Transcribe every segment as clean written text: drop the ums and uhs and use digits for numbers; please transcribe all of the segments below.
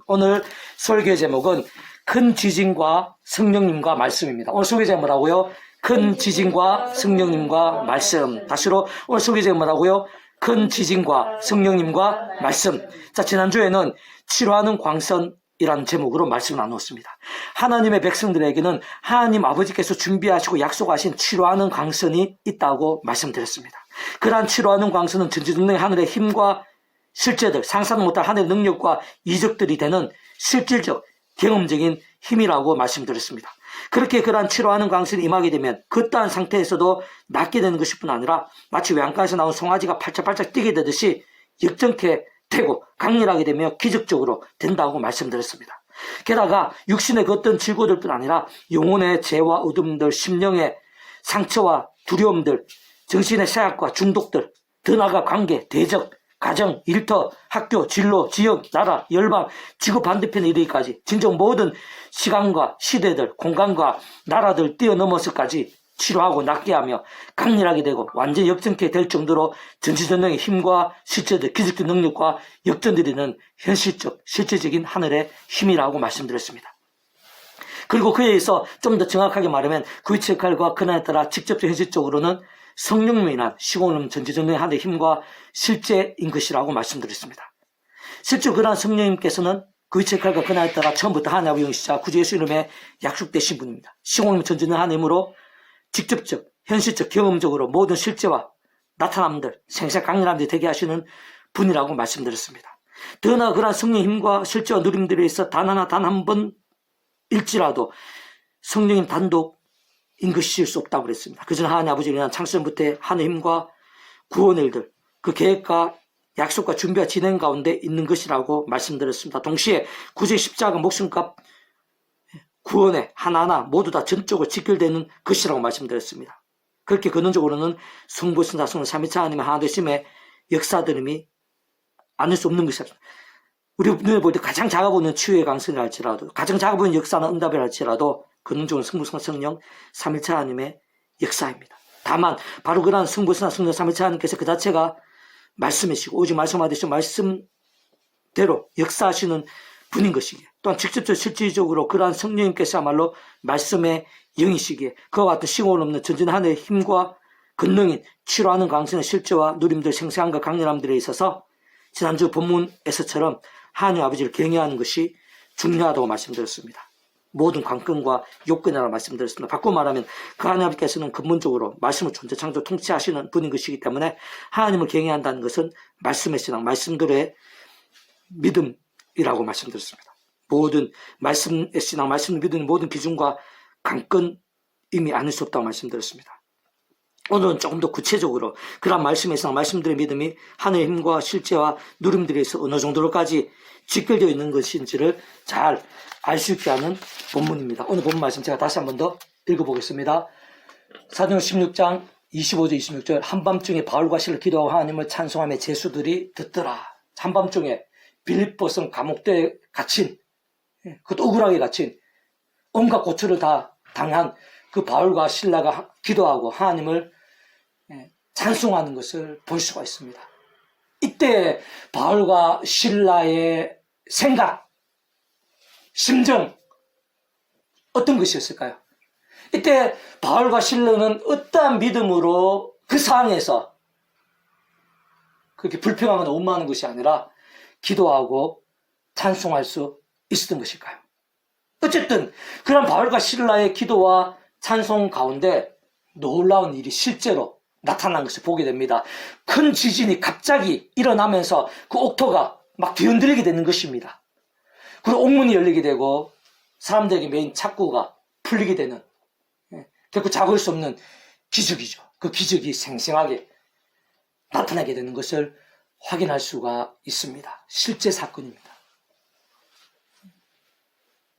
오늘 설교 제목은 큰 지진과 성령님과 말씀입니다. 오늘 설교 제목 뭐라고요? 큰 지진과 성령님과 말씀. 다시로 오늘 설교 제목 뭐라고요? 큰 지진과 성령님과 말씀. 자, 지난주에는 치료하는 광선이라는 제목으로 말씀을 나누었습니다. 하나님의 백성들에게는 하나님 아버지께서 준비하시고 약속하신 치료하는 광선이 있다고 말씀드렸습니다. 그러한 치료하는 광선은 전지전능의 하늘의 힘과 실제들, 상상 못할 하늘의 능력과 이적들이 되는 실질적, 경험적인 힘이라고 말씀드렸습니다. 그렇게 그러한 치료하는 광선이 임하게 되면 그떠한 상태에서도 낫게 되는 것뿐 아니라 마치 외양간에서 나온 송아지가 팔짝팔짝 뛰게 되듯이 역전케 되고 강렬하게 되며 기적적으로 된다고 말씀드렸습니다. 게다가 육신의 그 어떤 질고들뿐 아니라 영혼의 죄와 어둠들, 심령의 상처와 두려움들, 정신의 쇠약과 중독들, 더 나아가 관계, 대적, 가정, 일터, 학교, 진로, 지역, 나라, 열방, 지구 반대편에 이르기까지 진정 모든 시간과 시대들, 공간과 나라들 뛰어넘어서까지 치료하고 낫게 하며 강렬하게 되고 완전히 역전케 될 정도로 전지전능의 힘과 실제들, 기적적 능력과 역전드리는 현실적, 실제적인 하늘의 힘이라고 말씀드렸습니다. 그리고 그에 의해서 좀 더 정확하게 말하면 그 위치의 칼과 근한에 따라 직접적 현실적으로는 성령님이 인한 시공은 전지전능의 하늘의 힘과 실제인 것이라고 말씀드렸습니다. 실제로 그러한 성령님께서는 그 위치의 칼과 근한에 따라 처음부터 하나님 아버지 영시자 구주 예수 이름에 약속되신 분입니다. 시공은 전지전능의 하늘의 힘으로 직접적, 현실적, 경험적으로 모든 실제와 나타남들, 생생 강렬함들이 되게 하시는 분이라고 말씀드렸습니다. 더 나아가 그러한 성령의 힘과 실제와 누림들에 있어 단 한 번일지라도 성령님 단독인 것일 수 없다고 그랬습니다. 그전에 하나님 아버지를 위한 창세전부터의 하나님의 힘과 구원의 일들, 그 계획과 약속과 준비와 진행 가운데 있는 것이라고 말씀드렸습니다. 동시에 구주의 십자가 목숨값 구원에 하나하나 모두 다 전적으로 직결되는 것이라고 말씀드렸습니다. 그렇게 근원적으로는 성부, 성자, 성령, 삼위일체 하나님의 하나 되심의 역사들임이 아닐 수 없는 것입니다. 우리 눈에 볼 때 가장 작아 보이는 치유의 강선이라 할지라도, 가장 작아 보이는 역사나 응답이라 할지라도 근원적으로는 성부, 성자, 성령, 삼위일체 하나님의 역사입니다. 다만 바로 그러한 성부, 성자, 성령, 삼위일체 하나님께서 그 자체가 말씀이시고 오직 말씀하듯이 말씀대로 역사하시는 분인 것이기에 또한 직접적으로 실질적으로 그러한 성령님께서야말로 말씀의 영이시기에 그와 같은 시공을 없는 전진 하늘의 힘과 권능인 치료하는 강선의 실제와 누림들 생생함과 강렬함들에 있어서 지난주 본문에서처럼 하나님 아버지를 경외하는 것이 중요하다고 말씀드렸습니다. 모든 관건과 요건이라고 말씀드렸습니다. 바꿔 말하면 그 하나님 아버지께서는 근본적으로 말씀을 존재 창조 통치하시는 분인 것이기 때문에 하나님을 경외한다는 것은 말씀의 신앙, 말씀들의 믿음이라고 말씀드렸습니다. 모든 말씀의 신앙, 말씀을 믿는 모든 기준과 관건임이 아닐 수 없다고 말씀드렸습니다. 오늘은 조금 더 구체적으로 그런 말씀의 신앙, 말씀들의 믿음이 하늘의 힘과 실제와 누림들에서 어느 정도로까지 직결되어 있는 것인지를 잘 알 수 있게 하는 본문입니다. 오늘 본문 말씀 제가 다시 한 번 더 읽어보겠습니다. 사도행전 16장 25절 26절 한밤중에 바울과 실로 기도하고 하나님을 찬송하며 제수들이 듣더라. 한밤중에 빌립보성 감옥대에 갇힌, 그것도 억울하게 갇힌 온갖 고초를 다 당한 그 바울과 실라가 기도하고 하나님을 찬송하는 것을 볼 수가 있습니다. 이때 바울과 실라의 생각, 심정 어떤 것이었을까요? 이때 바울과 실라는 어떠한 믿음으로 그 상황에서 그렇게 불평하거나 원망하는 것이 아니라 기도하고 찬송할 수 있었던 것일까요? 어쨌든 그런 바울과 실라의 기도와 찬송 가운데 놀라운 일이 실제로 나타난 것을 보게 됩니다. 큰 지진이 갑자기 일어나면서 그 옥토가 막 뒤흔들리게 되는 것입니다. 그리고 옥문이 열리게 되고 사람들에게 메인 착구가 풀리게 되는, 결코 잡을 수 없는 기적이죠. 그 기적이 생생하게 나타나게 되는 것을 확인할 수가 있습니다. 실제 사건입니다.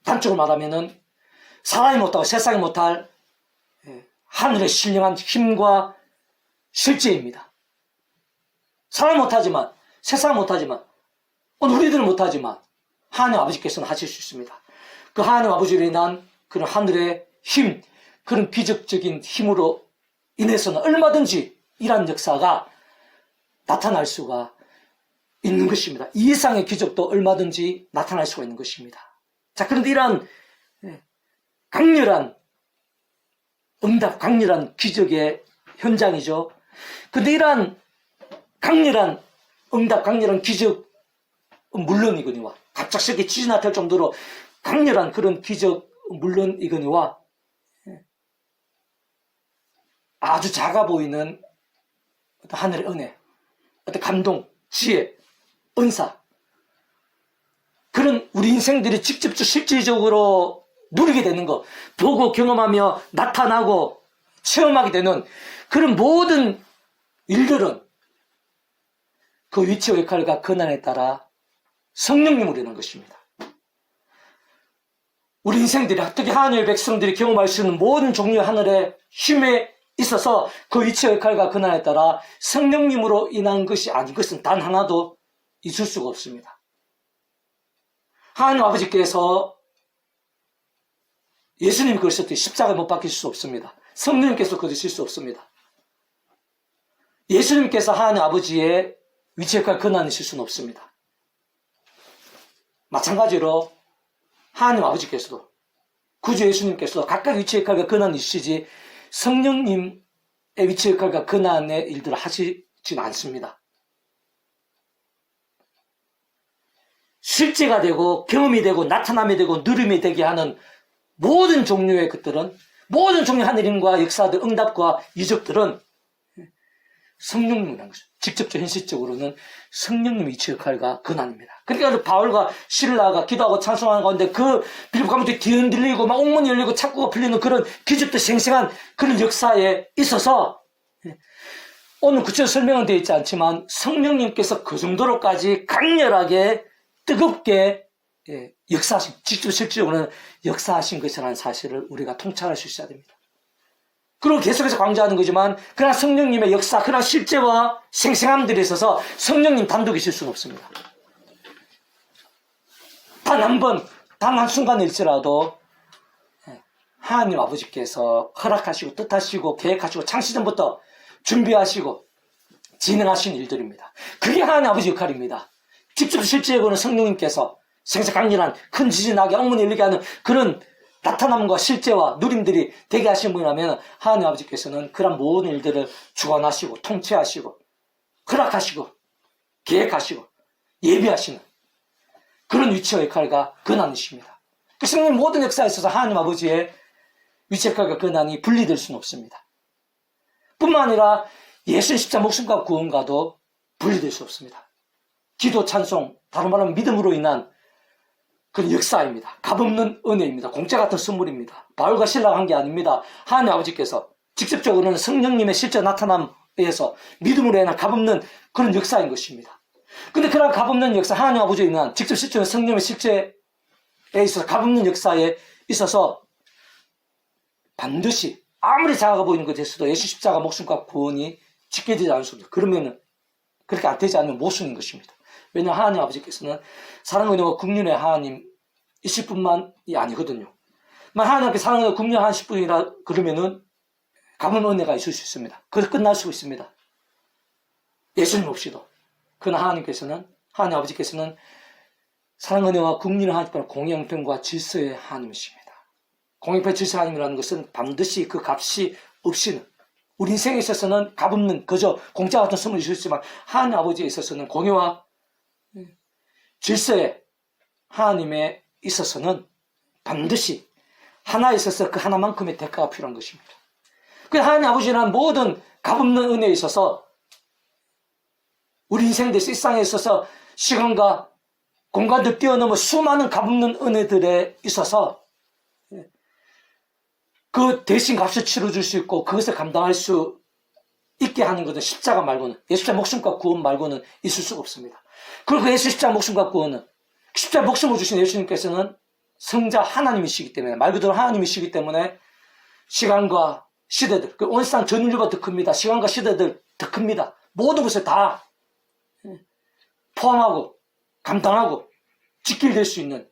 단적으로 말하면은 사람이 못하고 세상이 못할 하늘의 신령한 힘과 실제입니다. 사람이 못하지만, 세상은 못하지만, 우리들은 못하지만 하나님 아버지께서는 하실 수 있습니다. 그 하나님 아버지로 인한 그런 하늘의 힘, 그런 기적적인 힘으로 인해서는 얼마든지 이러한 역사가 나타날 수가 있는 것입니다. 이 이상의 기적도 얼마든지 나타날 수가 있는 것입니다. 자, 그런데 이러한 강렬한 응답, 강렬한 기적의 현장이죠. 그런데 이러한 강렬한 응답, 강렬한 기적 물론이거니와 갑작스럽게 지진 나타날 정도로 강렬한 그런 기적 물론이거니와 아주 작아 보이는 어떤 하늘의 은혜, 어떤 감동, 지혜, 은사, 그런 우리 인생들이 직접적 실질적으로 누리게 되는 것, 보고 경험하며 나타나고 체험하게 되는 그런 모든 일들은 그 위치와 역할과 권한에 따라 성령님으로 되는 것입니다. 우리 인생들이 특히 하나님의 백성들이 경험할 수 있는 모든 종류의 하늘의 힘에 있어서 그 위치와 역할과 권한에 따라 성령님으로 인한 것이 아닌 것은 단 하나도 있을 수가 없습니다. 하나님 아버지께서 예수님이 그러셨듯이 십자가에 못 박히실 수 없습니다. 성령님께서 거두실 수 없습니다. 예수님께서 하나님 아버지의 위치와 역할 권한이실 수는 없습니다. 마찬가지로 하나님 아버지께서도 구주 예수님께서도 각각 위치의 역할과 권한이 있으시지 성령님의 위치의 역할과 권한의 일들을 하시진 않습니다. 실제가 되고 경험이 되고 나타남이 되고 누림이 되게 하는 모든 종류의 것들은, 모든 종류의 하늘임과 역사들, 응답과 이적들은 성령님을 한 것입니다. 직접적 현실적으로는 성령님의 위치 역할과 권한입니다. 그러니까 바울과 실라가 기도하고 찬송하는 가운데 그 빌립보 가운데 뒤흔들리고 막 옥문이 열리고 창고가 풀리는 그런 기적도 생생한 그런 역사에 있어서 오늘 구체적으로 설명은 되어 있지 않지만 성령님께서 그 정도로까지 강렬하게 뜨겁게 역사하신, 직접 실질적으로는 역사하신 것이라는 사실을 우리가 통찰할 수 있어야 됩니다. 그리고 계속해서 강조하는 거지만 그러나 성령님의 역사, 그러나 실제와 생생함들이 있어서 성령님 단독이 있을 수는 없습니다. 단 한 번, 단 한순간일지라도 하나님 아버지께서 허락하시고 뜻하시고 계획하시고 창시전부터 준비하시고 진행하신 일들입니다. 그게 하나님 아버지 역할입니다. 직접 실제적으로는 성령님께서 생생 강렬한 큰 지진 나게 엉문이 열리게 하는 그런 나타남과 실제와 누림들이 되게 하신 분이라면 하나님 아버지께서는 그런 모든 일들을 주관하시고 통치하시고 허락하시고 계획하시고 예비하시는 그런 위치와 역할과 권한이십니다. 그 성령 모든 역사에 있어서 하나님 아버지의 위치 역할과 권한이 분리될 수는 없습니다. 뿐만 아니라 예수 십자 목숨과 구원과도 분리될 수 없습니다. 기도, 찬송, 다른 말하면 믿음으로 인한 그런 역사입니다. 값없는 은혜입니다. 공짜 같은 선물입니다. 바울과 실라가 한 게 아닙니다. 하나님 아버지께서 직접적으로는 성령님의 실제 나타남에 의해서 믿음으로 인한 값없는 그런 역사인 것입니다. 근데 그런 값없는 역사, 하나님 아버지에 의한 직접 실제로 성령의 실제에 있어서 값없는 역사에 있어서 반드시 아무리 작아 보이는 것에서도 예수 십자가 목숨과 구원이 지켜지지 않을 수 없습니다. 그러면은 그렇게 안 되지 않으면 모순인 것입니다. 왜냐하면 하나님 아버지께서는 사랑과 은혜와 국륜의 하나님이실 뿐만이 아니거든요. 만약 하나님께 사랑과 국륜 하실 분이라 그러면은 값없는 은혜가 있을 수 있습니다. 그래서 끝날 수 있습니다. 예수님 없이도. 그러나 하나님 아버지께서는 사랑과 은혜와 국륜의 하나님께는 공영평과 질서의 하나님이십니다. 공영평 질서의 하나님이라는 것은 반드시 그 값이 없이는 우리 인생에 있어서는 값없는 그저 공짜 같은 선물이 있었지만 하나님 아버지에 있어서는 공의와 질서의 하나님에 있어서는 반드시 하나에 있어서 그 하나만큼의 대가가 필요한 것입니다. 그 하나님 아버지는 모든 값없는 은혜에 있어서 우리 인생들 세상에 있어서 시간과 공간을 뛰어넘어 수많은 값없는 은혜들에 있어서 그 대신 값을 치러줄 수 있고 그것을 감당할 수 있게 하는 것은 십자가 말고는, 예수자 목숨과 구원 말고는 있을 수가 없습니다. 그리고 그 예수 십자가 목숨과 구원은 십자가 목숨을 주신 예수님께서는 성자 하나님이시기 때문에, 말 그대로 하나님이시기 때문에 시간과 시대들, 그 온 세상 전 인류가 더 큽니다. 시간과 시대들 더 큽니다. 모든 것을 다 포함하고 감당하고 직결될 수 있는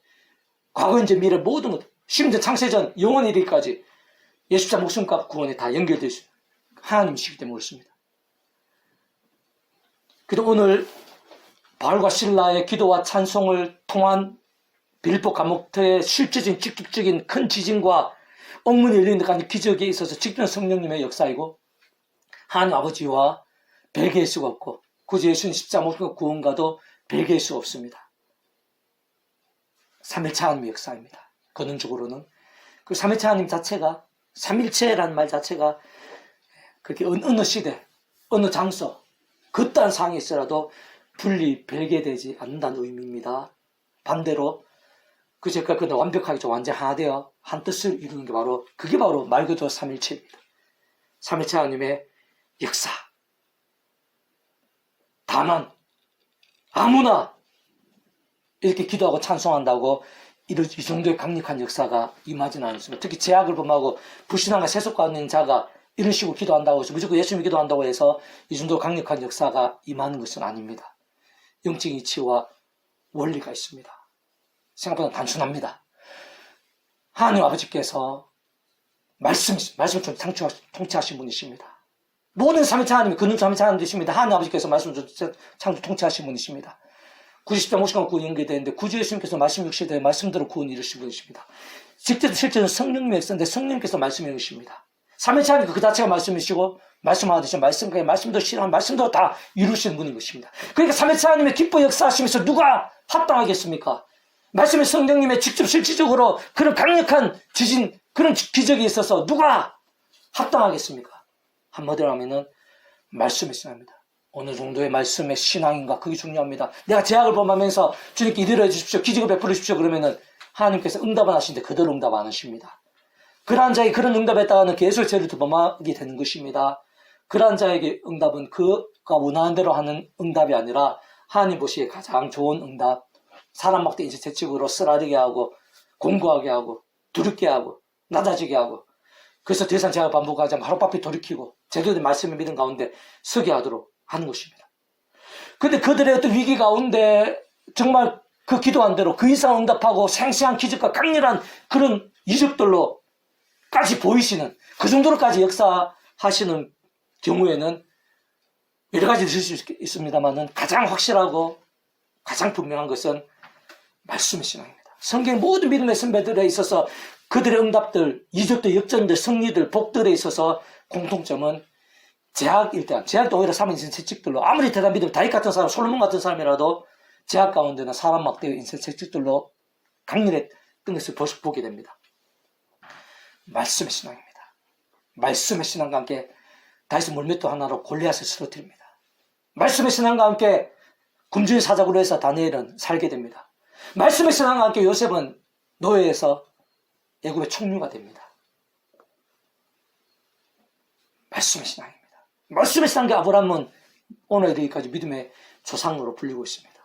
과거, 현재, 미래 모든 것, 심지어 창세전 영원히 이르기까지 예수자 목숨과 구원에 다 연결될 수 있는 하나님이시기 때문에 그렇습니다. 그래도 오늘 바울과 실라의 기도와 찬송을 통한 빌립보 감옥터의 실질적인 직접적인 큰 지진과 옥문이 열리는 데까지 기적에 있어서 직접 성령님의 역사이고 하나님 아버지와 별개일 수가 없고 구주 예수님 십자가 목숨과 구원과도 별개일 수가 없습니다. 3일체 하나님의 역사입니다. 근원적으로는 그 3일체 하나님 자체가 3일체라는 말 자체가 그렇게 어느 시대 어느 장소 그떠한 상황에 있어라도 분리 별개되지 않는다는 의미입니다. 반대로 그제까 그 완벽하게 좀 완전 하나 되어 한 뜻을 이루는 게 바로 그게 바로 말 그대로 3일체입니다. 3일체 하나님의 역사. 다만 아무나 이렇게 기도하고 찬송한다고 이 정도의 강력한 역사가 임하지는 않습니다. 특히 제약을 범하고 불신앙과 세속과 있는 자가 이런 식으로 기도한다고 해서 무조건 예수님이 기도한다고 해서 이 정도 강력한 역사가 임하는 것은 아닙니다. 영적인 이치와 원리가 있습니다. 생각보다 단순합니다. 하나님 아버지께서 말씀을 좀 통치하신 분이십니다. 모든 3일체 하나님이 근원 3일체 하나님이십니다. 하나님 아버지께서 말씀을 좀 통치하신 분이십니다. 90장 50강 구원 연결되는데 구주 예수님께서 말씀 60대에 말씀대로 구원 이루신 분이십니다. 직접 실제는 성령님의 역사인데 성령님께서 말씀해 주십니다. 3일체 하나님 그 자체가 말씀이시고 말씀하듯이 말씀도 실한 말씀도 다 이루시는 분인 것입니다. 그러니까 3일체 하나님의 기뻐 역사하시면서 누가 합당하겠습니까? 말씀의 성령님의 직접 실질적으로 그런 강력한 지진 그런 기적이 있어서 누가 합당하겠습니까? 한마디로 하면은 말씀의 신앙입니다. 어느 정도의 말씀의 신앙인가 그게 중요합니다. 내가 제약을 범하면서 주님께 이대로 해주십시오. 기적을 베풀어 주십시오. 그러면은 하나님께서 응답을 하시는데 그대로 응답 안 하십니다. 그러한 자에게 그런 응답했다가는 계속 죄를 범하게 되는 것입니다. 그러한 자에게 응답은 그가 원하는 대로 하는 응답이 아니라 하나님 보시기에 가장 좋은 응답. 사람 막대 인생 채찍으로 쓰라리게 하고 공고하게 하고 두렵게 하고 낮아지게 하고 그래서 더 이상 제가 반복하지 않고 하룻바퀴 돌이키고 제대로 말씀을 믿은 가운데 서게 하도록 하는 것입니다. 그런데 그들의 어떤 위기 가운데 정말 그 기도한 대로 그 이상 응답하고 생생한 기적과 강렬한 그런 이적들로까지 보이시는 그 정도로까지 역사하시는 경우에는 여러 가지 있을 수 있습니다만은 가장 확실하고 가장 분명한 것은 말씀의 신앙입니다. 성경 모든 믿음의 선배들에 있어서 그들의 응답들, 이적들, 역전들, 승리들, 복들에 있어서 공통점은 제약일 때, 제약도 오히려 사람 인생 채찍들로 아무리 대단한 믿음, 다윗 같은 사람, 솔로몬 같은 사람이라도 제약 가운데는 사람 막대의 인생 채찍들로 강렬했던 것을 보게 됩니다. 말씀의 신앙입니다. 말씀의 신앙과 함께 다윗은 물맷돌 하나로 골리앗을 쓰러뜨립니다. 말씀의 신앙과 함께 굶주린 사자굴로 해서 다니엘은 살게 됩니다. 말씀의 신앙과 함께 요셉은 노예에서 애굽의 총리가 됩니다. 말씀의 신앙입니다. 말씀의 신앙과 아브라함은 오늘 이르기까지 믿음의 조상으로 불리고 있습니다.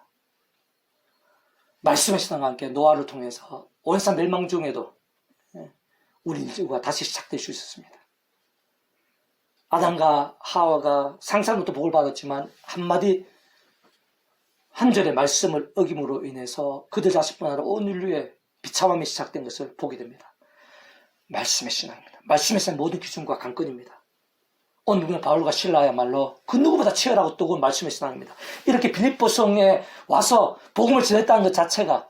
말씀의 신앙과 함께 노아를 통해서 온 세상 멸망 중에도 우리 인류가 다시 시작될 수 있었습니다. 아담과 하와가 상상부터 복을 받았지만 한 절의 말씀을 어김으로 인해서 그들 자식뿐 아니라 온 인류의 비참함이 시작된 것을 보게 됩니다. 말씀의 신앙입니다. 말씀의 신앙 모든 기준과 관건입니다. 오늘 보면 바울과 실라야말로 그 누구보다 치열하고 뜨거운 말씀의 신앙입니다. 이렇게 빌립보성에 와서 복음을 전했다는 것 자체가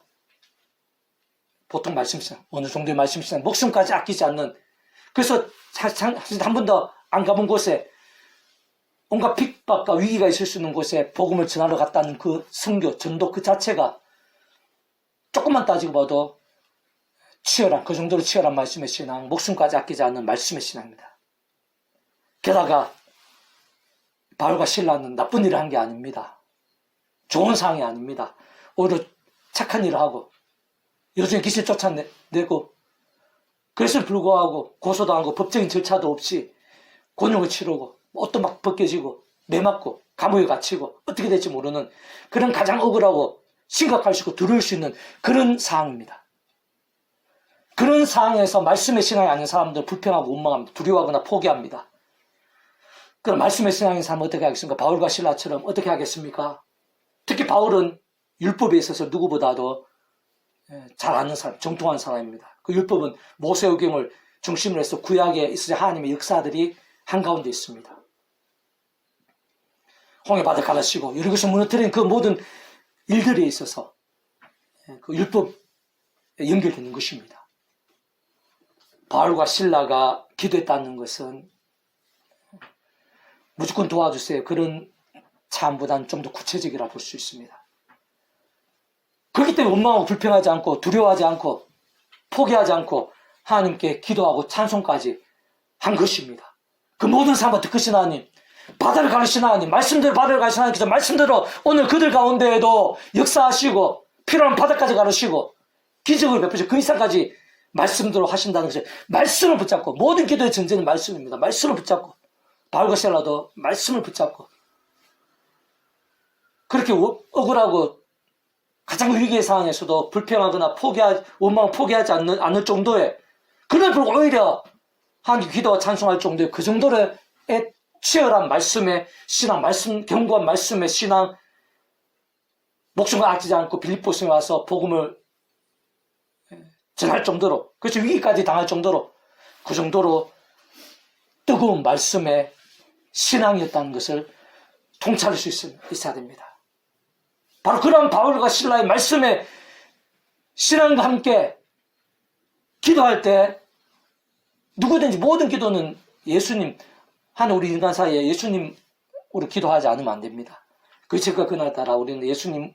보통 말씀의 신앙, 어느 정도의 말씀의 신앙, 목숨까지 아끼지 않는 그래서 한 번도 안 가본 곳에 온갖 핍박과 위기가 있을 수 있는 곳에 복음을 전하러 갔다는 그 선교, 전도 그 자체가 조금만 따지고 봐도 치열한, 그 정도로 치열한 말씀의 신앙, 목숨까지 아끼지 않는 말씀의 신앙입니다. 게다가 바울과 실라는 나쁜 일을 한 게 아닙니다. 좋은 상황이 아닙니다. 오히려 착한 일을 하고 요즘에 귀신 쫓아내고 그랬을 불구하고 고소도 하고 법적인 절차도 없이 곤욕을 치르고 옷도 막 벗겨지고 매맞고 감옥에 갇히고 어떻게 될지 모르는 그런 가장 억울하고 심각할 수 있고 두려울 수 있는 그런 상황입니다. 그런 상황에서 말씀의 신앙이 아닌 사람들 불평하고 원망합니다. 두려워하거나 포기합니다. 그럼 말씀의 신앙인 사람은 어떻게 하겠습니까? 바울과 실라처럼 어떻게 하겠습니까? 특히 바울은 율법에 있어서 누구보다도 잘 아는 사람, 정통한 사람입니다. 그 율법은 모세오경을 중심으로 해서 구약에 있어야 하나님의 역사들이 한가운데 있습니다. 홍해 바다 갈라치고 여리고성 무너뜨린 그 모든 일들에 있어서 그 율법에 연결되는 것입니다. 바울과 실라가 기도했다는 것은 무조건 도와주세요, 그런 차원보다는 좀 더 구체적이라 볼 수 있습니다. 그렇기 때문에 원망하고 불평하지 않고 두려워하지 않고 포기하지 않고 하나님께 기도하고 찬송까지 한 것입니다. 그 모든 사람과 득크신 하나님, 바다를 가르치신 하나님, 말씀대로 바다를 가르치신 하나님께서 말씀대로 오늘 그들 가운데에도 역사하시고 필요한 바다까지 가르치고 기적을 베푸시고 그 이상까지 말씀대로 하신다는 것을, 말씀을 붙잡고, 모든 기도의 전제는 말씀입니다. 말씀을 붙잡고, 바울과 실라도 말씀을 붙잡고, 그렇게 억울하고 가장 위기의 상황에서도 불평하거나 원망을 포기하지 않을 정도의, 그날 불구 오히려 하나님 기도와 찬송할 정도의 그 정도의 치열한 말씀의 신앙, 견고한 말씀의 신앙, 목숨을 아끼지 않고 빌립보서에 와서 복음을 전할 정도로, 그래서 위기까지 당할 정도로, 그 정도로 뜨거운 말씀의 신앙이었다는 것을 통찰할 수 있어야 됩니다. 바로 그런 바울과 실라의 말씀의 신앙과 함께 기도할 때 누구든지 모든 기도는 예수님, 한 우리 인간 사이에 예수님으로 기도하지 않으면 안 됩니다. 그 제가 그날따라 우리는 예수님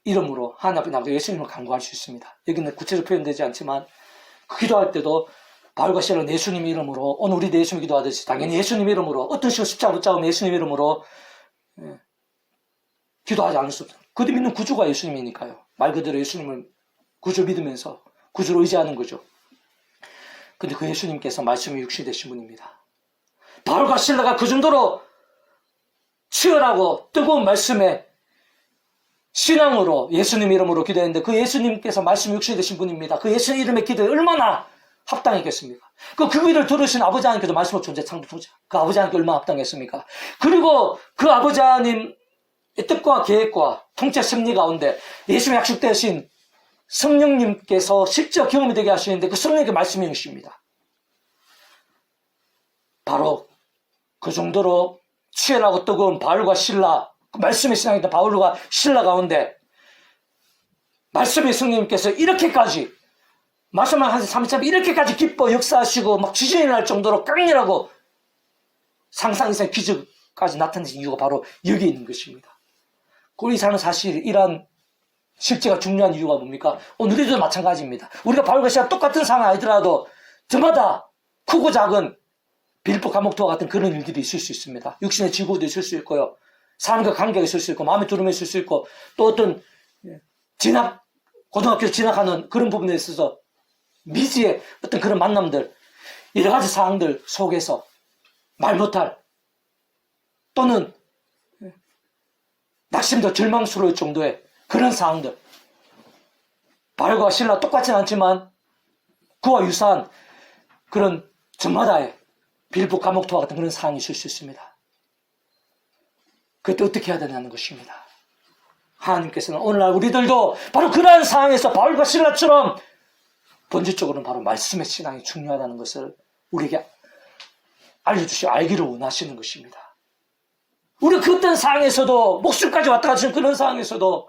이름으로 하나님 앞에 나가서 예수님을 간구할 수 있습니다. 여기는 구체적으로 표현되지 않지만 그 기도할 때도 바울과 실라는 예수님 이름으로, 오늘 우리도 예수님 기도하듯이 당연히 예수님 이름으로, 어떤 식으로 십자가 붙잡으면 예수님 이름으로 기도하지 않을 수 없어요. 그들 믿는 구주가 예수님이니까요. 말 그대로 예수님을 구주 믿으면서 구주로 의지하는 거죠. 근데 그 예수님께서 말씀이 육신이 되신 분입니다. 바울과 실라가 그 정도로 치열하고 뜨거운 말씀에 신앙으로 예수님 이름으로 기도했는데 그 예수님께서 말씀이 육신이 되신 분입니다. 그 예수님 이름의 기도에 얼마나 합당했겠습니까? 그 기도를 들으신 아버지 하나님께서 말씀을 존재 창조자, 그 아버지 하나님께 얼마나 합당했습니까? 그리고 그 아버지 하나님의 뜻과 계획과 통치 섭리 가운데 예수님 약속되신 성령님께서 실제 경험이 되게 하시는데 그 성령의 말씀이 것입니다. 바로 그 정도로 치열하고 뜨거운 바울과 실라, 그 말씀의 신앙이던 바울과 실라 가운데 말씀의 성령님께서 이렇게까지 말씀을 하신 3참 이렇게까지 기뻐 역사하시고 막 지진이 날 정도로 강렬하고 상상 이상의 기적까지 나타내신 이유가 바로 여기 있는 것입니다. 우리 사는 사실 이러한 실제가 중요한 이유가 뭡니까? 오늘도 마찬가지입니다. 우리가 바울과 실라 똑같은 상황이 아니더라도 저마다 크고 작은 빌립보 감옥도와 같은 그런 일들이 있을 수 있습니다. 육신의 지구도 있을 수 있고요. 사람과 관계가 있을 수 있고 마음의 두려움이 있을 수 있고 또 어떤 고등학교 진학하는 그런 부분에 있어서 미지의 어떤 그런 만남들, 여러 가지 상황들 속에서 말 못할 또는 낙심도 절망스러울 정도의 그런 상황들, 바울과 실라 똑같지는 않지만 그와 유사한 그런 저마다의 빌립보 감옥토와 같은 그런 상황이 있을 수 있습니다. 그때 어떻게 해야 되냐는 것입니다. 하나님께서는 오늘날 우리들도 바로 그러한 상황에서 바울과 실라처럼 본질적으로는 바로 말씀의 신앙이 중요하다는 것을 우리에게 알려주시고 알기를 원하시는 것입니다. 우리 그때 상황에서도 목숨까지 왔다 갔다 하는 그런 상황에서도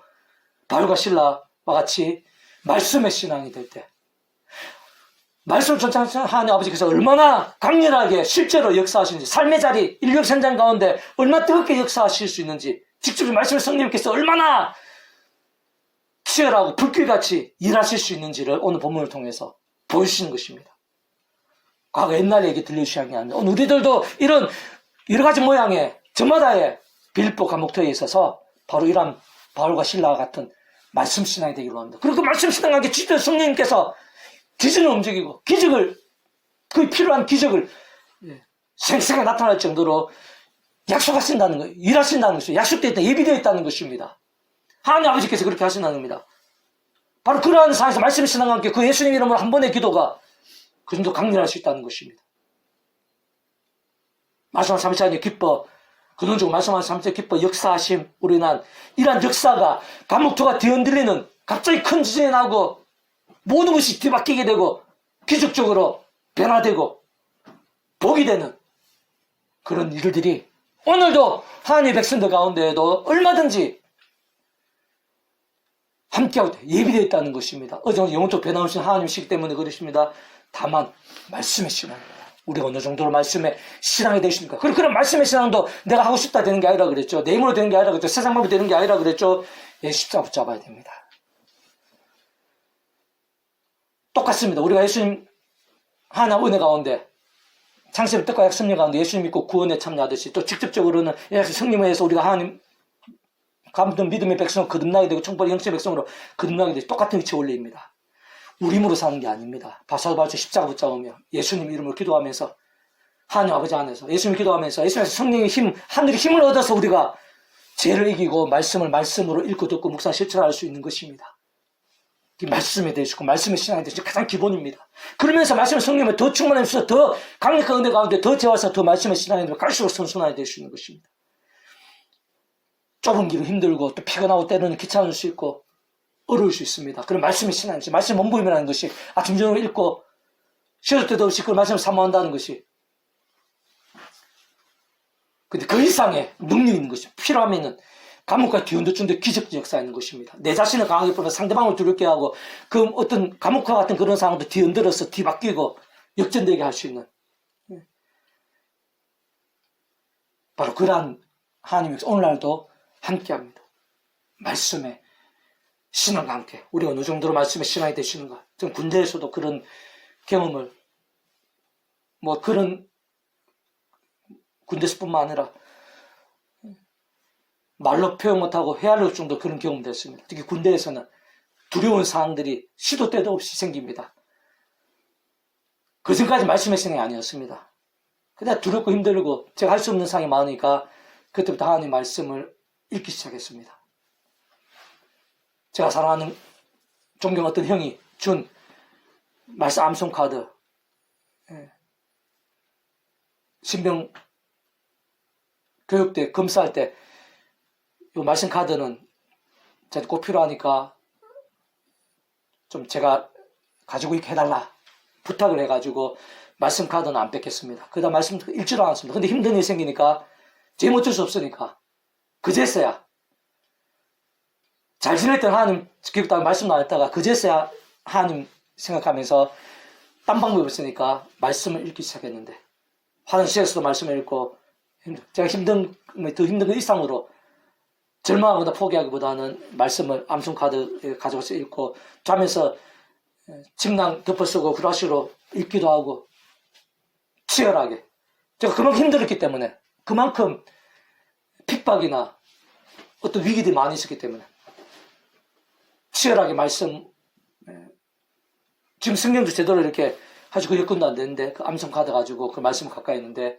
바울과 실라와 같이 말씀의 신앙이 될 때 말씀을 전하시는 하나님 아버지께서 얼마나 강렬하게 실제로 역사하시는지, 삶의 자리, 인력 현장 가운데 얼마나 뜨겁게 역사하실 수 있는지, 직접 말씀의 성령님께서 얼마나 치열하고 불길같이 일하실 수 있는지를 오늘 본문을 통해서 보여주시는 것입니다. 과거 옛날 얘기 들려주시는 게 아니라 오늘 우리들도 이런 여러 가지 모양의 저마다의 빌립보 감옥터에 있어서 바로 이런 바울과 실라와 같은 말씀 신앙이 되기로 합니다. 그리고 그 말씀 신앙과 함께 주시던 성령님께서 기준을 움직이고 그 필요한 기적을 생생하게 나타날 정도로 약속하신다는 거예요. 일하신다는 것이죠. 약속되어 있다, 예비되어 있다는 것입니다. 하나님 아버지께서 그렇게 하신다는 겁니다. 바로 그러한 상황에서 말씀 신앙과 함께 그 예수님 이름으로 한 번의 기도가 그 정도 강렬할 수 있다는 것입니다. 말씀한 3차에 기뻐, 근원적으로 말씀한 3차에 기뻐 역사하심, 우리는 이러한 역사가 감옥토가 뒤흔들리는 갑자기 큰 지진이 나고 모든 것이 뒤바뀌게 되고 기적적으로 변화되고 복이 되는 그런 일들이 오늘도 하나님의 백성들 가운데에도 얼마든지 함께하고 예비되어 있다는 것입니다. 어제 영혼적 변화오신 하나님이시기 때문에 그렇습니다. 다만 말씀의 신앙입니다. 우리가 어느 정도로 말씀의 신앙이 되십니까? 그런 말씀의 신앙도 내가 하고 싶다 되는 게 아니라 그랬죠. 내 힘으로 되는 게 아니라 그랬죠. 세상 방법이 되는 게 아니라 그랬죠. 십자가 붙잡아야 됩니다. 똑같습니다. 우리가 예수님 하나 은혜 가운데 창세의 뜻과 약속령 가운데 예수님 믿고 구원에 참여하듯이 또 직접적으로는 성령에 의해서 우리가 하나님 감동 믿음의 백성으로 거듭나게 되고 청벌의 영적의 백성으로 거듭나게 되고 똑같은 위치의 원리입니다. 우리 힘으로 사는 게 아닙니다. 바사도바쳐 십자가 붙잡으며 예수님 이름으로 기도하면서 하나님 아버지 안에서 예수님 기도하면서 예수님에서 성령의 힘, 하늘의 힘을 얻어서 우리가 죄를 이기고 말씀으로 읽고 듣고 묵상 실천할 수 있는 것입니다. 말씀에 대해서 말씀의 신앙에 대해서 가장 기본입니다. 그러면서 말씀의 성령을 더 충만하면서 더 강력한 은혜 가운데 더 재워서 더 말씀의 신앙에 대해서 갈수록 선순환이 될 수 있는 것입니다. 좁은 길은 힘들고 또 피곤하고 때로는 귀찮을 수 있고 어려울 수 있습니다. 그런 말씀의 신앙이지. 말씀 원부임이라는 것이 아침 저녁 읽고 쉬어도 때도 없이 그 말씀을 사모한다는 것이 근데 그 이상의 능력이 있는 것이 필요하면은 감옥과 뒤흔들 정도의 기적적 역사가 있는 것입니다. 내 자신을 강하게 풀어 상대방을 두렵게 하고 그 어떤 감옥과 같은 그런 상황도 뒤흔들어서 뒤바뀌고 역전되게 할 수 있는 바로 그러한 하나님이 오늘날도 함께합니다. 말씀에 신앙과 함께 우리가 어느 정도로 말씀에 신앙이 되시는가. 전 군대에서도 그런 경험을 그런 군대에서뿐만 아니라 말로 표현 못하고 헤아릴 정도 그런 경험이 됐습니다. 특히 군대에서는 두려운 상황들이 시도 때도 없이 생깁니다. 그 전까지 말씀의 신앙이 아니었습니다. 그냥 두렵고 힘들고 제가 할 수 없는 상황이 많으니까 그때부터 하나님 말씀을 읽기 시작했습니다. 제가 사랑하는 존경했던 형이 준 말씀 암송 카드, 신병 교육대 검사할 때 이 말씀 카드는 제가 꼭 필요하니까 좀 제가 가지고 있게 해달라 부탁을 해가지고 말씀 카드는 안 뺏겼습니다. 그다음 말씀 읽지도 않았습니다. 근데 힘든 일이 생기니까 제일 어쩔 수 없으니까 그제서야 잘 지낼 때는 하나님 기억다가 말씀 나왔다가 그제서야 하나님 생각하면서 딴 방법이 없으니까 말씀을 읽기 시작했는데 화장실에서도 말씀을 읽고 제가 더 힘든 그 이상으로 절망하거나 포기하기보다는 말씀을 암송카드에 가져가서 읽고 자면서 침낭 덮어쓰고 후라시로 읽기도 하고 치열하게 제가 그만큼 힘들었기 때문에 그만큼 핍박이나 어떤 위기들이 많이 있었기 때문에 치열하게 말씀 지금 성경도 제대로 이렇게 아주 그 여건도 안 되는데 그 암송카드 가지고 그 말씀을 가까이 했는데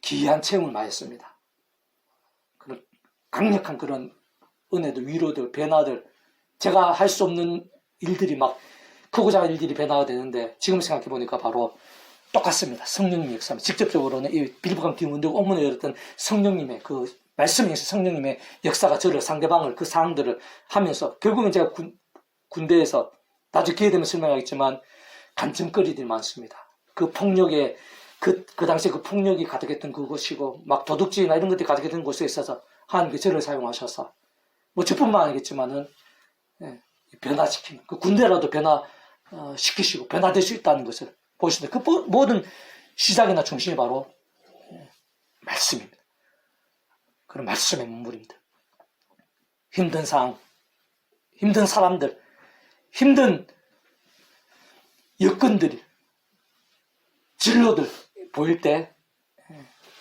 기이한 체험을 많이 했습니다. 그런 강력한 그런 은혜들, 위로들, 변화들 제가 할 수 없는 일들이 막 크고 작은 일들이 변화가 되는데 지금 생각해 보니까 바로 똑같습니다. 성령님의 역사입니다. 직접적으로는 이 빌보감 디문들 오문을 열었던 성령님의 그 말씀에서 성령님의 역사가 저를 상대방을 그 상황들을 하면서 결국은 제가 군대에서 나중에 기회 되면 설명하겠지만 간증거리들이 많습니다. 그 폭력에 그 당시에 그 폭력이 가득했던 그곳이고 막 도둑질이나 이런 것들이 가득했던 곳에 있어서 하나님께 저를 사용하셔서 저뿐만 아니겠지만은 변화시키는 그 군대라도 변화시키시고 변화될 수 있다는 것을 보시는데 그 모든 시작이나 중심이 바로 말씀입니다. 그런 말씀의 문물입니다. 힘든 상황, 힘든 사람들, 힘든 여건들이 진로들 보일 때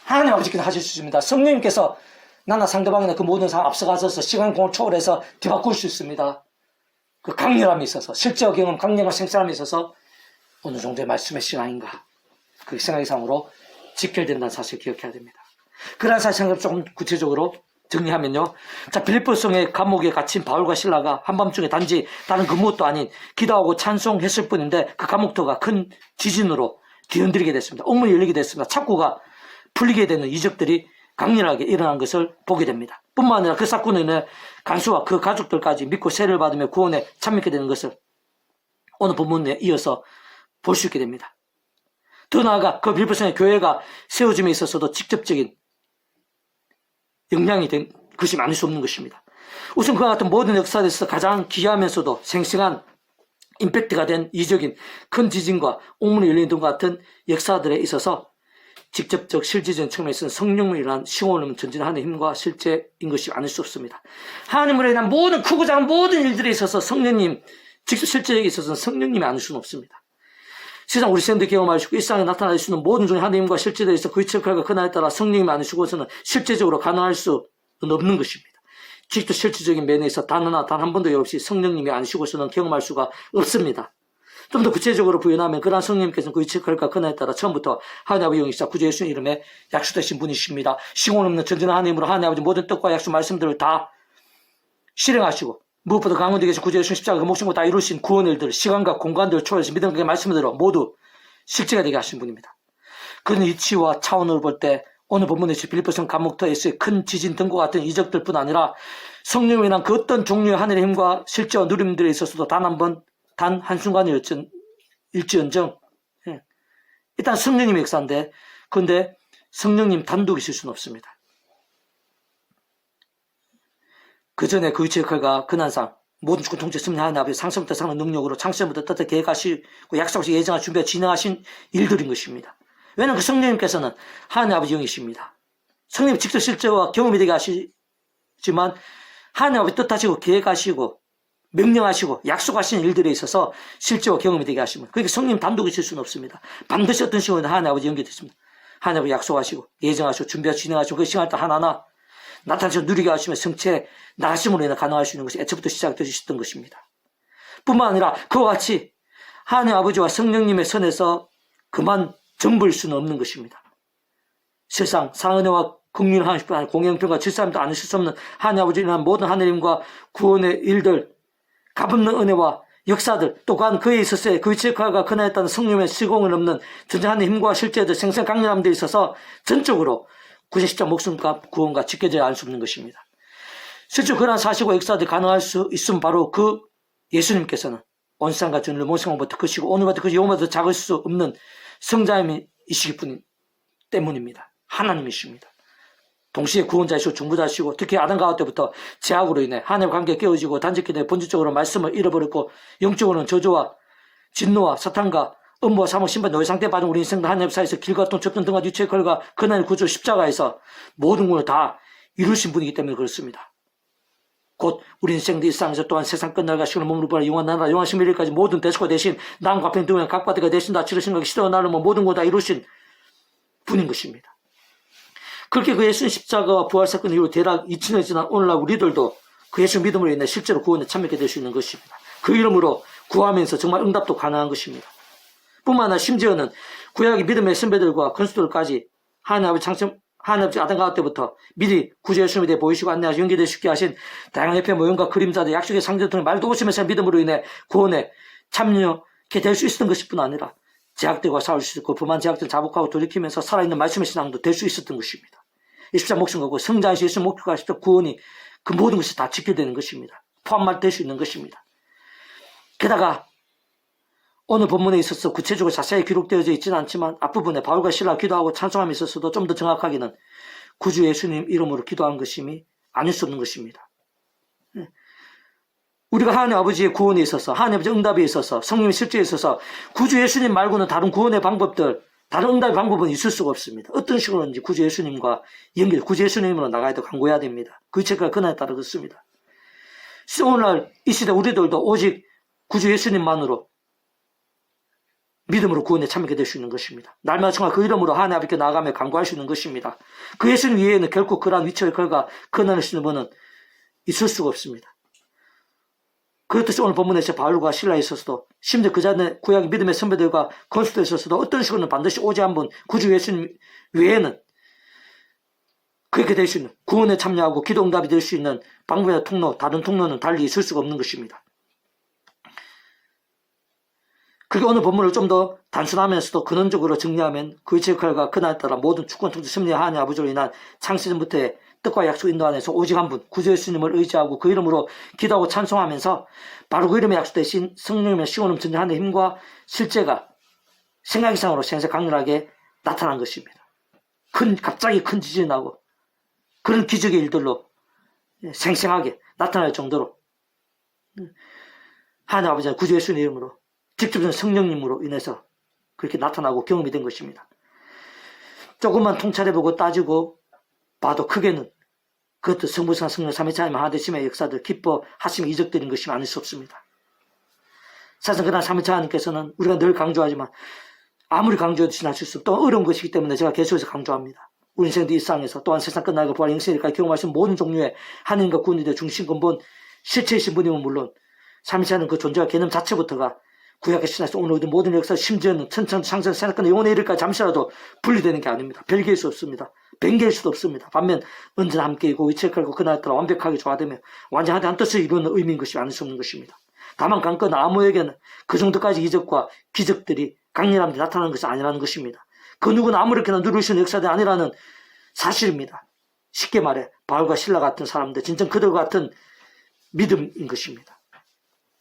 하나님 아버지께서 하실 수 있습니다. 성령님께서 나나 상대방이나 그 모든 상황 앞서가셔서 시간 공을 초월해서 뒤바꿀 수 있습니다. 그 강렬함이 있어서 실제와 경험 강렬한 생사함이 있어서 어느 정도의 말씀의 신앙인가 그 생각 이상으로 직결된다는 사실을 기억해야 됩니다. 그러한 사실을 조금 구체적으로 정리하면요. 자, 빌립보성의 감옥에 갇힌 바울과 실라가 한밤중에 단지 다른 그 무엇도 아닌 기도하고 찬송했을 뿐인데 그 감옥터가 큰 지진으로 뒤흔들리게 됐습니다. 옥문이 열리게 됐습니다. 착고가 풀리게 되는 이적들이 강렬하게 일어난 것을 보게 됩니다. 뿐만 아니라 그 사건으로 인해 간수와 그 가족들까지 믿고 세례를 받으며 구원에 참여하게 되는 것을 오늘 본문에 이어서 볼 수 있게 됩니다. 더 나아가 그 빌립보성의 교회가 세워짐에 있어서도 직접적인 영향이 된 것이 많을 수 없는 것입니다. 우선 그와 같은 모든 역사에서 가장 기이하면서도 생생한 임팩트가 된 이적인 큰 지진과 옥문이 열리는 등과 같은 역사들에 있어서 직접적 실질적인 측면에서는 성령으로 인한 시공을 전진하는 힘과 실제인 것이 아닐 수 없습니다. 하나님으로 인한 모든 크고 작은 모든 일들에 있어서 성령님, 직접 실제에 있어서는 성령님이 아닐 수는 없습니다. 세상 우리 생들 경험하시고 일상에 나타날 수 있는 모든 중에 하나님과 실제에 있어 그의 역할과 그날에 따라 성령님이 아니시고서는 실제적으로 가능할 수는 없는 것입니다. 직접 실질적인 면에서 단 한 번도 없이 성령님이 아니시고서는 경험할 수가 없습니다. 좀 더 구체적으로 부연하면 그러한 성령님께서는 그의 역할과 그날에 따라 처음부터 하나님 아버지 영이시자 구주 예수님 이름에 약속되신 분이십니다. 시공 없는 전진한 하나님으로 하나님 아버지 모든 뜻과 약속 말씀들을 다 실행하시고 무엇보다 강원되게 계신 구주 예수님 십자가 그 목숨과 다 이루신 구원의 일들 시간과 공간들을 초월해서 믿음의 말씀대로 모두 실제가 되게 하신 분입니다. 그런 이치와 차원으로 볼 때 오늘 본문에서 빌립보성 감목터에서의 큰 지진 등과 같은 이적들뿐 아니라 성령으로 인한 그 어떤 종류의 하늘의 힘과 실제와 누림들에 있어서도 단 한순간일지언정 일단 성령님의 역사인데 그런데 성령님 단독이실 수는 없습니다. 그 전에 그 역할과 근한상 모든 주권 통치 승리 하나님 아버지 상승부터 상는 능력으로 창세부터 뜻을 계획하시고 약속하시고 예정하시고 준비하고 진행하신 일들인 것입니다. 왜냐하면 그 성령님께서는 하나님 아버지 영이십니다. 성령님 직접 실제와 경험이 되게 하시지만 하나님 아버지 뜻하시고 계획하시고 명령하시고 약속하신 일들에 있어서 실제와 경험이 되게 하시면 그러니까 성령 단독이실 수는 없습니다. 반드시 어떤 시간에 하나님 아버지 연결됐습니다. 하나님 아버지 약속하시고 예정하시고 준비하시고 진행하시고 그 시간을 하나하나 나타나셔서 누리게 하시면 성체 나심으로 인해 가능할 수 있는 것이 애초부터 시작되셨던 것입니다. 뿐만 아니라 그와 같이 하나님 아버지와 성령님의 선에서 그만 정벌 수는 없는 것입니다. 세상 상은혜와 긍휼을 하나님 뿐 아니라 공영평과 질사함도 않으실 수 없는 하나님 아버지에 대한 모든 하나님과 구원의 일들 값없는 은혜와 역사들 또한 그에 있어서의 그의 역할과 그날에 따른 성령의 시공을 없는 전쟁하는 힘과 실제들 생생 강렬함 데 있어서 전적으로 구제 십자 목숨과 구원과 지켜져야 할 수 없는 것입니다. 실제 그러한 사실과 역사들이 가능할 수 있으면 바로 그 예수님께서는 온 세상과 전을 모성보다 크시고 오늘보다 그 영원보다 작을 수 없는 성자이시기 때문입니다. 하나님이십니다. 동시에 구원자이시고 중보자이시고 특히 아담과 하와 때부터 죄악으로 인해 하나님과 관계가 깨어지고 단절기 되어 본질적으로 말씀을 잃어버렸고 영적으로는 저주와 진노와 사탄과 음모와 사모 신발 노예 상태에 빠진 우리 인생과 하나님 사이에서 길과 동 접전 등과 유체의 걸과 그날의 구주 십자가에서 모든 것을 다 이루신 분이기 때문에 그렇습니다. 곧 우리 인생의 일상에서 또한 세상 끝날과 시간을 몸으로 보라 영원 나라 영원 신비일까지 모든 대수가 되신 남과 앞에 두면 각과 대가 되신 다 치르신 것 시대와 나를 모든 것 다 이루신 분인 것입니다. 그렇게 그 예수님 십자가와 부활사건 이후로 대략 2000년이 지난 오늘날 우리들도 그 예수 믿음으로 인해 실제로 구원에 참여하게 될 수 있는 것입니다. 그 이름으로 구하면서 정말 응답도 가능한 것입니다. 뿐만 아니라 심지어는 구약의 믿음의 선배들과 건수들까지 하나님 아버지 창세 하나님 아버지 아담 가와 때부터 미리 구주 예수님에 대해 보이시고 안내하시고 연결되어 쉽게 하신 다양한 협회 모형과 그림자들 약속의 상징을 통해 말도 오시면서 믿음으로 인해 구원에 참여하게 될 수 있었던 것뿐 아니라 제약들과 싸울 수 있고 범한 제약들을 자복하고 돌이키면서 살아있는 말씀의 신앙도 될 수 있었던 것입니다. 이 십자 목숨 걸고 성장하신 예수 목표가 십자 구원이 그 모든 것이 다 지켜되는 것입니다. 포함될 수 있는 것입니다. 게다가 오늘 본문에 있어서 구체적으로 자세히 기록되어져 있지는 않지만 앞부분에 바울과 실라 기도하고 찬송함에 있어서도 좀 더 정확하게는 구주 예수님 이름으로 기도한 것임이 아닐 수 없는 것입니다. 우리가 하나님 아버지의 구원에 있어서 하나님 아버지의 응답에 있어서 성령의 실제에 있어서 구주 예수님 말고는 다른 구원의 방법들 다른 응답의 방법은 있을 수가 없습니다. 어떤 식으로든지 구주 예수님과 연결 구주 예수님으로 나가야 돼 강구해야 됩니다. 그 책과 그날에 따라 그렇습니다. 오늘날 이 시대 우리들도 오직 구주 예수님만으로 믿음으로 구원에 참여하게 될 수 있는 것입니다. 날마다 정말 그 이름으로 하나님 아버지께 나아가며 간구할 수 있는 것입니다. 그 예수님 외에는 결코 그러한 위치의 걸과 근원을 쓰는 분은 있을 수가 없습니다. 그렇듯이 오늘 본문에서 바울과 실라에 있어서도 심지어 그 전에 구약의 믿음의 선배들과 건수들에 있어서도 어떤 식으로는 반드시 오직 한 분 구주 예수님 외에는 그렇게 될 수 있는 구원에 참여하고 기도 응답이 될 수 있는 방법이나 통로 다른 통로는 달리 있을 수가 없는 것입니다. 그게 오늘 본문을 좀 더 단순하면서도 근원적으로 정리하면 그의 역할과 그날에 따라 모든 주권 통치 승리의 하나님 아버지로 인한 창세전부터의 뜻과 약속 인도 안에서 오직 한 분 구주 예수님을 의지하고 그 이름으로 기도하고 찬송하면서 바로 그 이름에 약속되신 성령의 시온음 전쟁하는 힘과 실제가 생각 이상으로 생생 강렬하게 나타난 것입니다. 갑자기 큰 지진이 나고 그런 기적의 일들로 생생하게 나타날 정도로 하나님 아버지는 구주 예수의 이름으로 직접적인 성령님으로 인해서 그렇게 나타나고 경험이 된 것입니다. 조금만 통찰해보고 따지고 봐도 크게는 그것도 성부성 성령 삼위일체 하나님 하나되심의 역사들 기뻐하시며 이적되는 것이 아닐 수 없습니다. 사실 그날 삼위일체 하나님께서는 우리가 늘 강조하지만 아무리 강조해도 지나칠 수 없고 또 어려운 것이기 때문에 제가 계속해서 강조합니다. 우리 인생도 일상에서 또한 세상 끝나고 부활 영생일까지 경험하신 모든 종류의 하나님과 구원의 중심 근본 실체이신 분이면 물론 삼위일체 하나님 그 존재와 개념 자체부터가 구약의 신화에서 오늘 모든 역사 심지어는 천천 창세 세상끝 영원의 일일까지 잠시라도 분리되는 게 아닙니다. 별개일 수 없습니다. 변개일 수도 없습니다. 반면 언제나 함께이고 위치하고 그날 따라 완벽하게 조화되며 완전하게 한 뜻을 이루는 의미인 것이 아닐 수 없는 것입니다. 다만 강건 아무에게는 그 정도까지 이적과 기적들이 강렬함이 나타나는 것이 아니라는 것입니다. 그 누구는 아무렇게나 누르시는 역사들이 아니라는 사실입니다. 쉽게 말해 바울과 신라 같은 사람들 진정 그들 같은 믿음인 것입니다.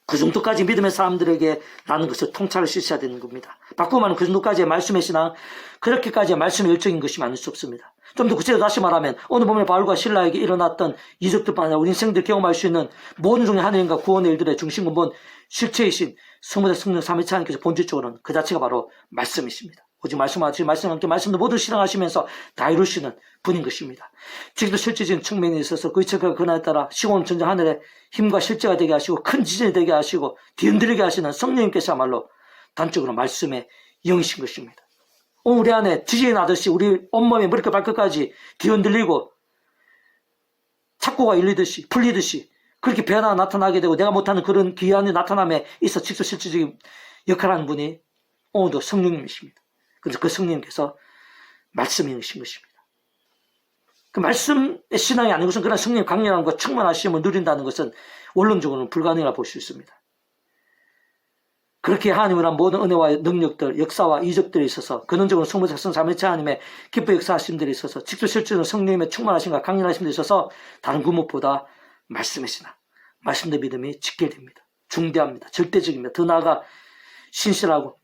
그 정도까지 믿음의 사람들에게 라는 것을 통찰할 수 있어야 되는 겁니다. 바꾸고 말하면 그 정도까지의 말씀의 신앙, 그렇게까지의 말씀의 열정인 것이 아닐 수 없습니다. 좀 더 구체적으로 다시 말하면 오늘 보면 바울과 신라에게 일어났던 이적들뿐 아니라 우리 인생들 경험할 수 있는 모든 종의 하나님과 구원의 일들의 중심 근본 실체이신 성부자 성령 삼위일체 하나님께서 본질적으로는 그 자체가 바로 말씀이십니다. 오직 말씀하시고 말씀과 함께 말씀도 모두 실행하시면서 다 이루시는 분인 것입니다. 지금도 실제적인 측면에 있어서 그 이체가 그날에 따라 시공 전쟁 하늘의 힘과 실제가 되게 하시고 큰 지진이 되게 하시고 뒤흔들리게 하시는 성령님께서야말로 단적으로 말씀의 영이신 것입니다. 오늘 우리 안에 지진이 나듯이 우리 온몸에 머리끝 발끝까지 뒤흔들리고 착고가 열리듯이 풀리듯이 그렇게 변화가 나타나게 되고 내가 못하는 그런 기한의 나타남에 있어 직접 실질적인 역할을 하는 분이 오늘도 성령님이십니다. 그래서 그 성령님께서 말씀이신 것입니다. 그 말씀의 신앙이 아닌 것은 그런 성령의 강렬함과 충만하심을 누린다는 것은 원론적으로는 불가능이라고 볼 수 있습니다. 그렇게 하나님을 한 모든 은혜와 능력들, 역사와 이적들에 있어서 근원적으로 성부자 성령 삼위일체 하나님의 기뻐 역사하심들에 있어서 직접 실제로 성령님의 충만하심과 강렬하심들에 있어서 다른 그 무엇보다 말씀의 신앙, 말씀의 믿음이 직결됩니다. 중대합니다. 절대적입니다. 더 나아가 신실하고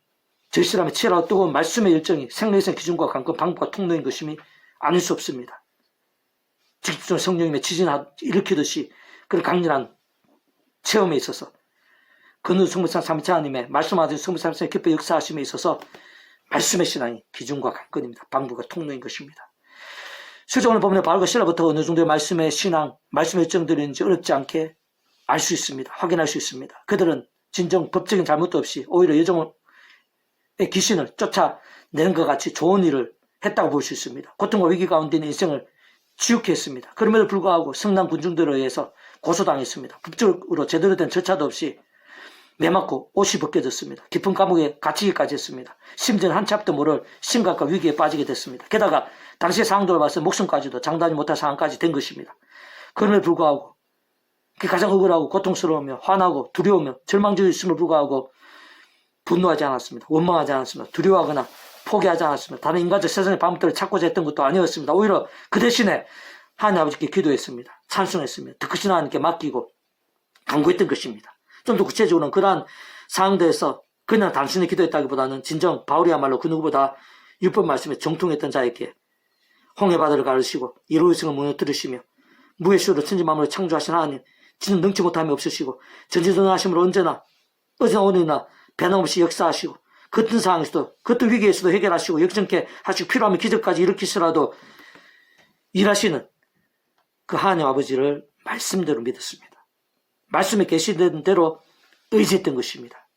절실함에 치열하고 뜨거운 말씀의 열정이 생명의 기준과 관건, 방법과 통로인 것임이 아닐 수 없습니다. 직접 성령님의 지진을 일으키듯이 그런 강렬한 체험에 있어서 그 성부상 삼위일체 하나님의 말씀하신 성부상 삼위일체 기뻐 역사하심에 있어서 말씀의 신앙이 기준과 관건입니다. 방법과 통로인 것입니다. 실제 오늘 보면 바울과 신라부터 어느 정도의 말씀의 신앙, 말씀의 열정들인지 어렵지 않게 알 수 있습니다. 확인할 수 있습니다. 그들은 진정 법적인 잘못도 없이 오히려 여정의 귀신을 쫓아내는 것 같이 좋은 일을 했다고 볼 수 있습니다. 고통과 위기 가운데 있는 인생을 지옥해 했습니다. 그럼에도 불구하고 성난 군중들에 의해서 고소당했습니다. 법적으로 제대로 된 절차도 없이 매맞고 옷이 벗겨졌습니다. 깊은 감옥에 갇히기까지 했습니다. 심지어는 한치 앞도 모를 심각과 위기에 빠지게 됐습니다. 게다가 당시의 상황들을 봐서 목숨까지도 장담하지 못할 상황까지 된 것입니다. 그럼에도 불구하고 그게 가장 억울하고 고통스러우며 화나고 두려우며 절망적이 있음을 불구하고 분노하지 않았습니다. 원망하지 않았습니다. 두려워하거나 포기하지 않았습니다. 다른 인간적 세상의 방법들을 찾고자 했던 것도 아니었습니다. 오히려 그 대신에 하나님 아버지께 기도했습니다. 찬송했습니다. 더 크신 하나님께 맡기고 간구했던 것입니다. 좀 더 구체적으로는 그러한 상황들에서 그냥 단순히 기도했다기보다는 진정 바울이야말로 그 누구보다 율법 말씀에 정통했던 자에게 홍해바다를 가르시고 이로의성을 무너뜨리시며 무의 수로 천지만물을 창조하신 하나님 진정 능치 못함이 없으시고 전지전능하심으로 언제나 어제나 오늘이나 변함없이 역사하시고 그 어떤 상황에서도 그 어떤 위기에서도 해결하시고 역전케 하시고 필요하면 기적까지 일으키시라도 일하시는 그 하나님 아버지를 말씀대로 믿었습니다. 말씀에 계시된 대로 의지했던 것입니다.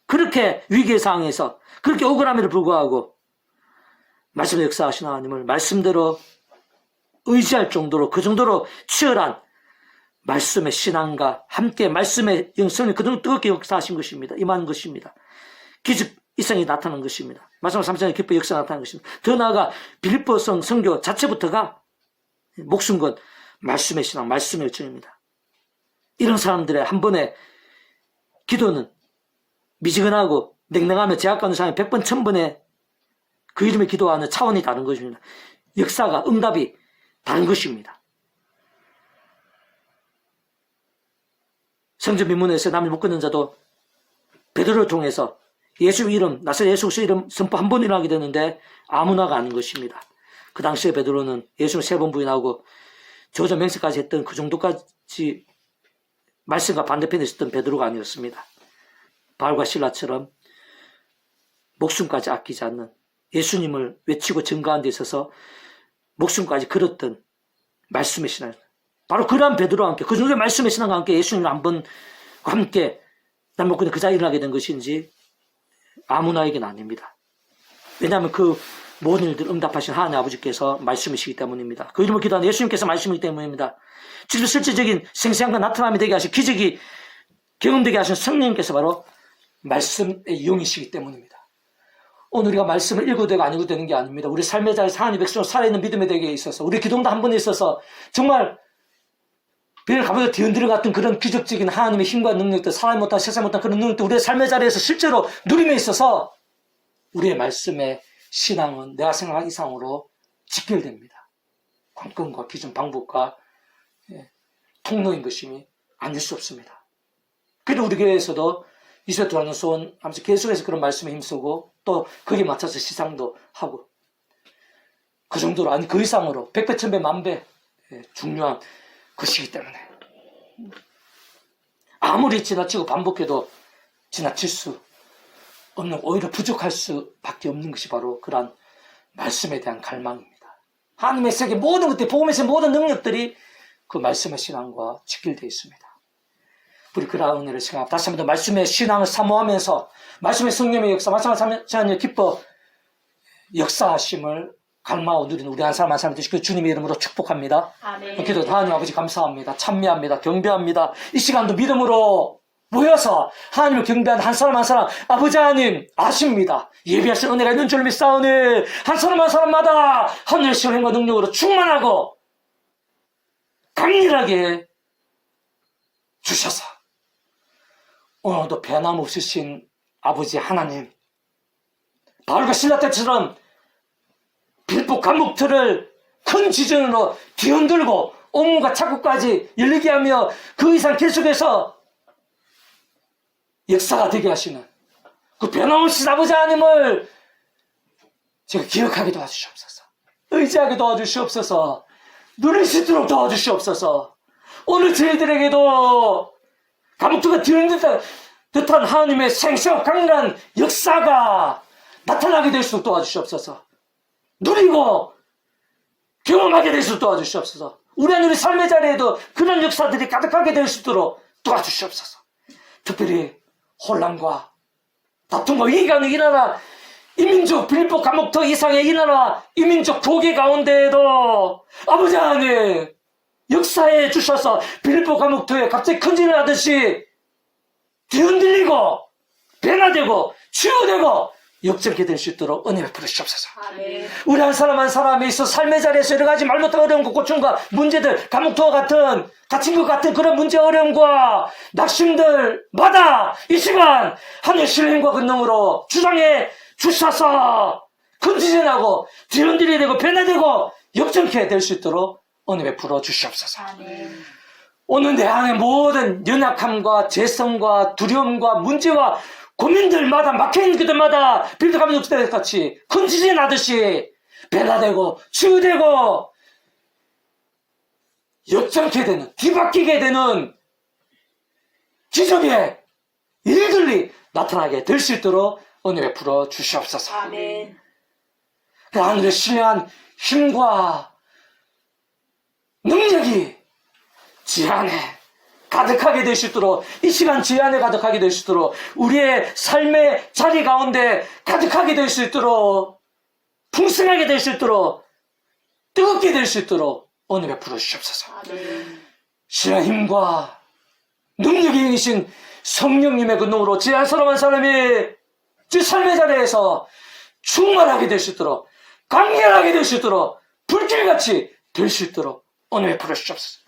그렇게 위기의 상황에서 그렇게 억울함에도 불구하고 말씀의 역사하신 하나님을 말씀대로 의지할 정도로 그 정도로 치열한 말씀의 신앙과 함께 말씀의 영성이 그 정도 뜨겁게 역사하신 것입니다. 임한 것입니다. 기적 이상이 나타난 것입니다. 말씀 3장의 기뻐 역사 나타난 것입니다. 더 나아가 빌립보성 선교 자체부터가 목숨 건 말씀의 신앙, 말씀의 열정입니다. 이런 사람들의 한 번의 기도는 미지근하고 냉랭하며 제약받는 사람이 100번, 1000번의 그 이름의 기도와는 차원이 다른 것입니다. 역사가, 응답이 다른 것입니다. 성전 민문에서 남을 못 끊는 자도 베드로를 통해서 예수 이름, 나사렛 예수 그리스도 이름 선포 한 번 일어나게 되는데 아무나가 아닌 것입니다. 그 당시에 베드로는 예수를 3번 부인하고 저주 맹세까지 했던 그 정도까지 말씀과 반대편에 있었던 베드로가 아니었습니다. 바울과 실라처럼 목숨까지 아끼지 않는 예수님을 외치고 증거하는 데 있어서 목숨까지 걸었던 말씀의 신앙. 바로 그러한 베드로와 함께 그 정도의 말씀의 신앙과 함께 예수님을 한번 함께 난 그냥 그 자리에 일어나게 된 것인지 아무나에게는 아닙니다. 왜냐하면 그 모든 일들 응답하신 하나님 아버지께서 말씀이시기 때문입니다. 그 이름을 기도하는 예수님께서 말씀이기 때문입니다. 직접 실제적인 생생함과 나타남이 되게 하신 기적이 경험되게 하신 성령님께서 바로 말씀의 영이시기 때문입니다. 오늘 우리가 말씀을 읽어도 되고 안 읽어도 되는 게 아닙니다. 우리 삶의 자리에서 하나님의 백성으로 살아있는 믿음에 대해 있어서 우리 기도도 한 번에 있어서 정말 비를 가보다 뒤흔들어 같은 그런 기적적인 하나님의 힘과 능력들, 사람 못한 세상 못한 그런 능력들 우리의 삶의 자리에서 실제로 누림에 있어서 우리의 말씀의 신앙은 내가 생각한 이상으로 직결됩니다. 관건과 기준, 방법과 통로인 것임이 아닐 수 없습니다. 그래도 우리 교회에서도 이스라엘 돌아오는 소원 하면서 계속해서 그런 말씀에 힘쓰고 또 거기에 맞춰서 시상도 하고 그 정도로 아니 그 이상으로 100배, 1000배, 만배 중요한 것이기 때문에 아무리 지나치고 반복해도 지나칠 수 없는 오히려 부족할 수밖에 없는 것이 바로 그러한 말씀에 대한 갈망입니다. 하나님의 세계 모든 것들이 복음에서의 모든 능력들이 그 말씀의 신앙과 직결되어 있습니다. 우리 그러한 은혜를 생각하고 다시 한번 더 말씀의 신앙을 사모하면서 말씀의 성령의 역사, 말씀을 사모하는 기뻐 역사하심을 갈망하고 누리는 우리 한 사람 한 사람 되시고 주님의 이름으로 축복합니다. 아멘. 기도 하나님 아버지 감사합니다. 찬미합니다. 경배합니다. 이 시간도 믿음으로 모여서 하나님을 경배하는 한 사람 한 사람 아버지 하나님 아십니다. 예비하신 은혜가 있는 줄 믿사오니 한 사람 한 사람마다 하늘의 시원함과 능력으로 충만하고 강렬하게 주셔서 오늘도 변함없으신 아버지 하나님 바울과 실라 때처럼 빌보 감옥들을 큰 지진으로 뒤흔들고 온문과 창고까지 열리게 하며 그 이상 계속해서 역사가 되게 하시는 그 변함없으신 아버지 하나님을 제가 기억하게 도와주시옵소서. 의지하게 도와주시옵소서. 누릴 수 있도록 도와주시옵소서. 오늘 저희들에게도 감옥들과 뒤흔든 듯한 하나님의 생생하고 강렬한 역사가 나타나게 될 수 있도록 도와주시옵소서. 누리고 경험하게 될 수 있도록 도와주시옵소서. 우리 삶의 자리에도 그런 역사들이 가득하게 될 수 있도록 도와주시옵소서. 특별히 혼란과 다툼과 위기가 있는 이 나라 이민족 빌보 감옥터 이상의 이 나라 이민족 교계 가운데에도 아버지 하나님 역사해 주셔서 빌보 감옥터에 갑자기 큰진을 하듯이 뒤흔들리고 변화되고 치유되고 역전케 될 수 있도록 은혜 베풀어 주시옵소서. 우리 한 사람 한 사람에 있어 삶의 자리에서 여러 가지 말 못할 어려운 고충과 문제들 감옥터와 같은 갇힌 것 같은 그런 문제 어려움과 낙심들마다 이 시간 하늘 신령과 권능으로 주장해 주셔서 큰지진하고 뒤흔들이 되고 변화되고 역전케 될 수 있도록 은혜 베풀어 주시옵소서. 오늘 내 안의 모든 연약함과 재성과 두려움과 문제와 고민들마다 막혀있는 그들마다 빌드감이 없을 때 같이 큰 지진이 나듯이 변화되고 치유되고 역전케 되는 뒤바뀌게 되는 기적의 일들이 나타나게 될 수 있도록 은혜 베풀어 주시옵소서. 아멘. 그 하늘의 신령한 힘과 능력이 지 안에 가득하게 될 수 있도록 이 시간 지 안에 가득하게 될 수 있도록 우리의 삶의 자리 가운데 가득하게 될 수 있도록 풍성하게 될 수 있도록 뜨겁게 될 수 있도록 은혜 베풀어 주시옵소서. 신의 힘과 능력이 있으신 성령님의 그 능으로 지 한 사람 한 사람이 지 삶의 자리에서 충만하게 될 수 있도록 강렬하게 될 수 있도록 불길같이 될 수 있도록 은혜 베풀어 주시옵소서.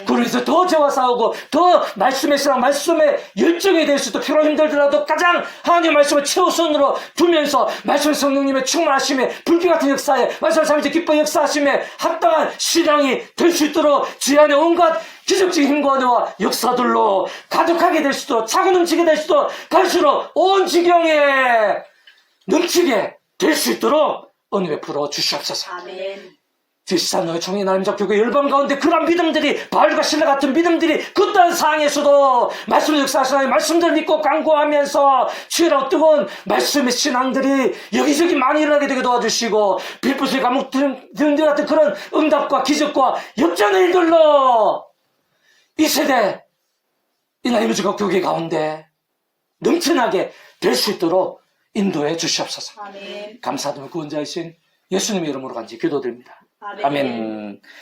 그래서 더 저와 싸우고 더 말씀의 신앙 말씀의 열정이 될 수 있도록 필요 힘들더라도 가장 하나님의 말씀을 최우선으로 두면서 말씀 성령님의 충만하심에 불길 같은 역사에 말씀을 삼위째 기뻐 역사하심에 합당한 신앙이 될 수 있도록 지 안에 온갖 기적적인 힘과 은혜와 역사들로 가득하게 될 수 있도록 차고 넘치게 될 수 있도록 갈수록 온 지경에 넘치게 될 수 있도록 은혜 베풀어 주시옵소서. 아멘. 지시사노의 총회 나름적 교회 열방 가운데 그런 믿음들이 바울과 신라 같은 믿음들이 그딴 상황에서도 말씀을 역사하시나요? 말씀들 믿고 강구하면서 치열하고 뜨거운 말씀의 신앙들이 여기저기 많이 일어나게 되게 도와주시고 빌붙의 감옥 등등 같은 그런 응답과 기적과 역전의 일들로 이 세대 이 나이무지가 교회 가운데 넘쳐나게 될 수 있도록 인도해 주시옵소서. 아멘. 감사드리며 구원자이신 예수님의 이름으로 간절히 기도드립니다. 아멘. 아멘.